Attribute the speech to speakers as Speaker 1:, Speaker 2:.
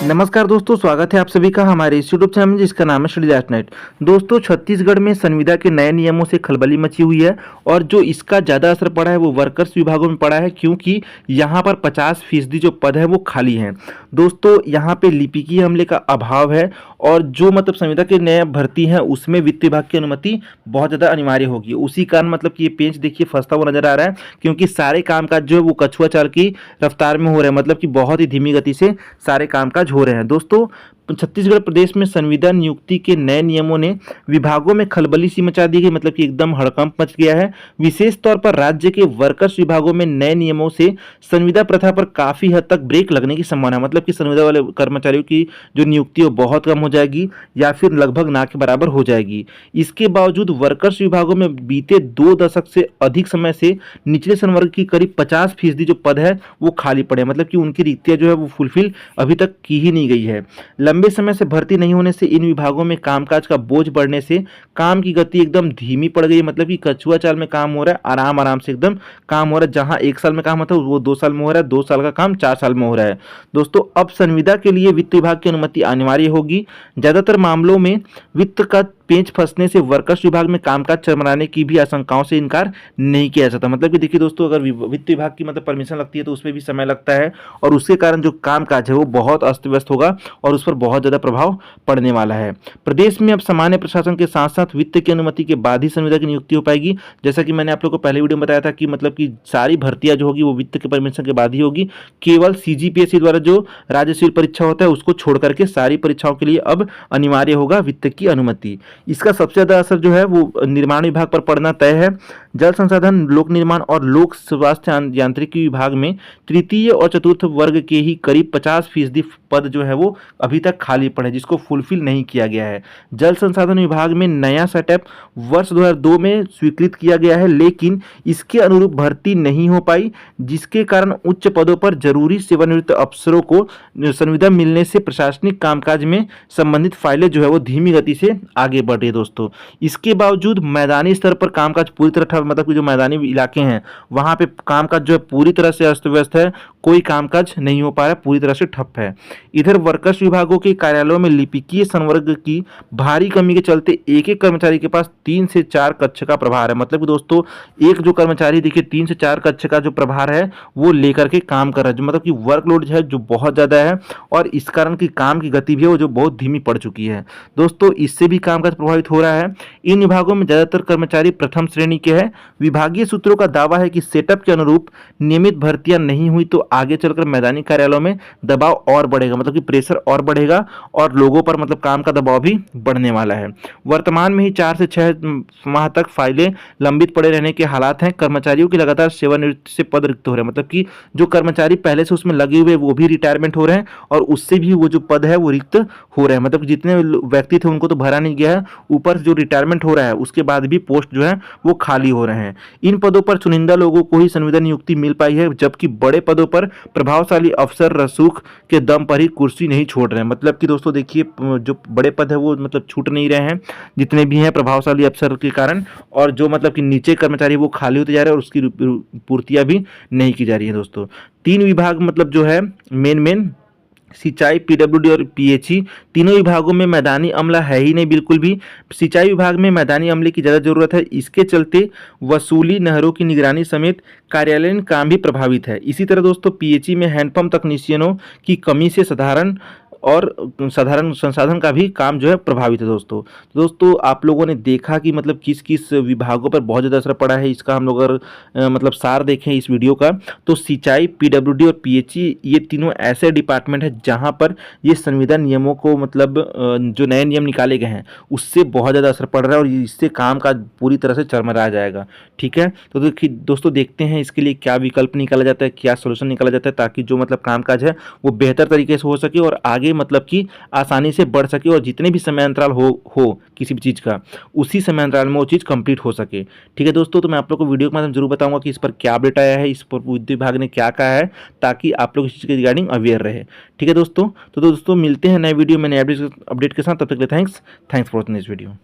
Speaker 1: नमस्कार दोस्तों, स्वागत है आप सभी का हमारे इस यूट्यूब चैनल में जिसका नाम है श्रीदास नेट। दोस्तों, छत्तीसगढ़ में संविदा के नए नियमों से खलबली मची हुई है और जो इसका ज़्यादा असर पड़ा है वो वर्कर्स विभागों में पड़ा है, क्योंकि यहाँ पर 50% जो पद है वो खाली हैं। दोस्तों, यहाँ पे लिपिकीय अमले का अभाव है और जो मतलब संविदा के नए भर्ती हैं उसमें वित्त विभाग की अनुमति बहुत ज़्यादा अनिवार्य होगी। उसी कारण मतलब कि ये पेंच देखिए फंसता हुआ नजर आ रहा है, क्योंकि सारे कामकाज जो है वो कछुआ चाल की रफ्तार में हो रहे हैं, मतलब कि बहुत ही धीमी गति से सारे कामकाज हो रहे हैं। दोस्तों, छत्तीसगढ़ प्रदेश में संविदा नियुक्ति के नए नियमों ने विभागों में खलबली सी मचा दी गई, मतलब कि एकदम हड़कंप मच गया है। विशेष तौर पर राज्य के वर्कर्स विभागों में नए नियमों से संविदा प्रथा पर काफी हद तक ब्रेक लगने की संभावना है, मतलब कि संविदा वाले कर्मचारियों की जो नियुक्ति है बहुत कम हो जाएगी या फिर लगभग ना के बराबर हो जाएगी। इसके बावजूद वर्कर्स विभागों में बीते 2 दशक से अधिक समय से निचले संवर्ग की करीब 50% जो पद है वो खाली पड़े, मतलब कि उनकी रिक्तियां जो है वो फुलफिल अभी तक की ही नहीं गई है। लंबे समय से भर्ती नहीं होने से इन विभागों में कामकाज का बोझ बढ़ने से काम की गति एकदम धीमी पड़ गई, मतलब कि कछुआ चाल में काम हो रहा है, आराम आराम से एकदम काम हो रहा है। जहां 1 साल में काम होता है वो 2 साल में हो रहा है, 2 साल का काम 4 साल में हो रहा है। दोस्तों, अब संविदा के लिए वित्त विभाग की अनुमति अनिवार्य होगी। ज्यादातर मामलों में वित्त का पेंच फंसने से वर्कर्स विभाग में कामकाज चरमराने की भी आशंकाओं से इनकार नहीं किया जाता। मतलब कि देखिए दोस्तों, अगर वित्त विभाग की मतलब परमिशन लगती है तो उसमें भी समय लगता है और उसके कारण जो कामकाज है वो बहुत अस्त व्यस्त होगा और उस पर बहुत ज़्यादा प्रभाव पड़ने वाला है। प्रदेश में अब सामान्य प्रशासन के साथ साथ वित्त की अनुमति के बाद ही संविदा की नियुक्ति हो पाएगी। जैसा कि मैंने आप लोगों को पहले वीडियो में बताया था कि मतलब कि सारी भर्तियां जो होगी वो वित्त के परमिशन के बाद ही होगी। केवल सीजीपीएससी द्वारा जो राज्य सिविल परीक्षा होता है उसको छोड़ करके सारी परीक्षाओं के लिए अब अनिवार्य होगा वित्त की अनुमति। इसका सबसे ज्यादा असर जो है वो निर्माण विभाग पर पड़ना तय है। जल संसाधन, लोक निर्माण और लोक स्वास्थ्य यांत्रिकी विभाग में तृतीय और चतुर्थ वर्ग के ही करीब 50% पद जो है वो अभी तक खाली पड़े, जिसको फुलफिल नहीं किया गया है। जल संसाधन विभाग में नया सेटअप वर्ष 2002 में स्वीकृत किया गया है, लेकिन इसके अनुरूप भर्ती नहीं हो पाई, जिसके कारण उच्च पदों पर जरूरी सेवानिवृत्त अफसरों को संविदा मिलने से प्रशासनिक कामकाज में संबंधित फाइलें जो है वो धीमी गति से आगे बढ़ रही है। दोस्तों, इसके बावजूद मैदानी स्तर पर कामकाज पूरी तरह ठप, मतलब कि जो मैदानी इलाके हैं वहां पे कामकाज जो है पूरी तरह से अस्त व्यस्त है, कोई कामकाज नहीं हो पा रहा है, पूरी तरह से ठप है। इधर वर्कर्स विभागों के कार्यालयों में लिपिकीय संवर्ग की भारी कमी के चलते एक एक कर्मचारी के पास 3 से 4 कक्ष का प्रभार है। मतलब कि दोस्तों, एक जो कर्मचारी देखिए 3 से 4 कक्ष का जो प्रभार है वो लेकर के काम कर रहा है, जो मतलब कि वर्कलोड है जो बहुत ज्यादा है और इस कारण की काम की गति भी है वो जो बहुत धीमी पड़ चुकी है। दोस्तों, इससे भी कामकाज प्रभावित हो रहा है। इन विभागों में ज्यादातर कर्मचारी प्रथम श्रेणी के हैं। विभागीय सूत्रों का दावा है कि सेटअप के अनुरूप नियमित भर्तियां नहीं हुई तो आगे चलकर मैदानी कार्यालयों में दबाव और बढ़ेगा, मतलब कि प्रेशर और बढ़ेगा और लोगों पर मतलब काम का दबाव भी बढ़ने वाला है। वर्तमान में ही 4 से 6 माह तक फाइलें लंबित पड़े रहने के हालात हैं। कर्मचारियों की लगातार सेवानिवृत्ति से पद रिक्त हो रहे हैं, मतलब कि जो कर्मचारी पहले से उसमें लगे हुए वो भी रिटायरमेंट हो रहे हैं और उससे भी वो जो पद है वो रिक्त हो रहे हैं। मतलब जितने व्यक्ति थे उनको तो भरा नहीं गया है, ऊपर जो रिटायरमेंट हो रहा है उसके बाद भी पोस्ट जो है वो खाली हो रहे हैं। इन पदों पर चुनिंदा लोगों को ही संविदा नियुक्ति मिल पाई है, जबकि बड़े पदों पर प्रभावशाली अफसर रसूख के दम पर ही कुर्सी नहीं छोड़ रहे हैं। मतलब कि दोस्तों देखिए, जो बड़े पद है वो मतलब छूट नहीं रहे हैं जितने भी हैं प्रभावशाली अफसर के कारण, और जो मतलब कि नीचे कर्मचारी वो खाली होते जा रहे हैं और उसकी पूर्तियां भी नहीं की जा रही है। दोस्तों, 3 विभाग मतलब जो है मेन सिंचाई, पीडब्ल्यूडी और पीएचई, तीनों विभागों में मैदानी अमला है ही नहीं बिल्कुल भी। सिंचाई विभाग में मैदानी अमले की ज़्यादा जरूरत है, इसके चलते वसूली, नहरों की निगरानी समेत कार्यालयीन काम भी प्रभावित है। इसी तरह दोस्तों, पीएचई में हैंडपंप तकनीशियनों की कमी से साधारण संसाधन का भी काम जो है प्रभावित है। दोस्तों, आप लोगों ने देखा कि मतलब किस किस विभागों पर बहुत ज़्यादा असर पड़ा है। इसका हम लोग अगर मतलब सार देखें इस वीडियो का, तो सिंचाई, पीडब्ल्यूडी और पीएचई ये तीनों ऐसे डिपार्टमेंट है जहां पर ये संविदा नियमों को मतलब जो नए नियम निकाले गए हैं उससे बहुत ज़्यादा असर पड़ रहा है और इससे काम का पूरी तरह से चरमरा जाएगा। ठीक है, तो देखिए दोस्तों, देखते हैं इसके लिए क्या विकल्प निकाला जाता है, क्या सोल्यूशन निकाला जाता है, ताकि जो मतलब कामकाज है वो बेहतर तरीके से हो सके और आगे मतलब कि आसानी से बढ़ सके और जितने भी समय अंतराल हो किसी भी चीज़ का, उसी समय अंतराल में वो चीज़ कंप्लीट हो सके। ठीक है दोस्तों, तो मैं आप लोग को वीडियो के माध्यम जरूर बताऊंगा कि इस पर क्या अपडेट आया है, इस पर विद्युत विभाग ने क्या कहा है, ताकि आप लोग इस चीज़ के रिगार्डिंग अवेयर रहे। ठीक है दोस्तों, तो दोस्तों मिलते हैं नए वीडियो में नए अपडेट के साथ। तब तक के लिए thanks for watching this video.